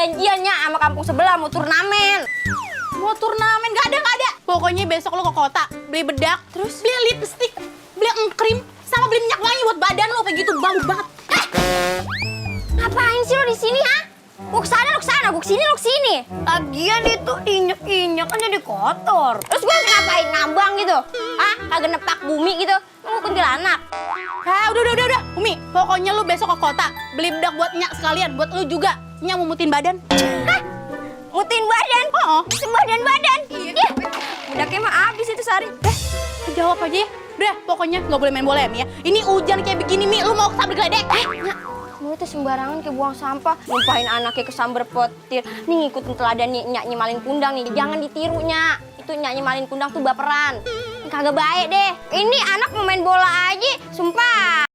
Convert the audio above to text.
janjiannya sama kampung sebelah mau turnamen. Mau turnamen? Gak ada. Pokoknya besok lo ke kota, beli bedak, terus beli lipstick, beli engkrim, sama beli minyak wangi buat badan lo kayak gitu bau banget. Ngapain sih lo di sini, ha? Gua kesana, gua kesini. Lagian itu injek kan jadi kotor. Terus gua harus ngapain, ngambang gitu? Ah, kagak nepak bumi gitu. Lu kuntilanak. Udah. Umi, pokoknya lu besok ke kota, beli bedak buat Nyak sekalian, buat lu juga. Nyak mau mutin badan. Hah? Mutin badan? Oh. Sebadan-badan? Iya. Bedaknya mah habis itu sehari. Jawab aja ya. Udah, pokoknya nggak boleh main bola ya, Mi ya. Ini hujan kayak begini, Mi, lu mau kesambar geledek. Nyak, lu tuh sembarangan kayak buang sampah. Numpahin anaknya ke sambar petir. Nih ngikutin teladan nih, Nyak nyemalin kundang nih. Jangan ditiru, Nyak. Itu Nyak nyemalin kundang tuh baperan. Kagak baik deh. Ini anak mau main bola aja, sumpah.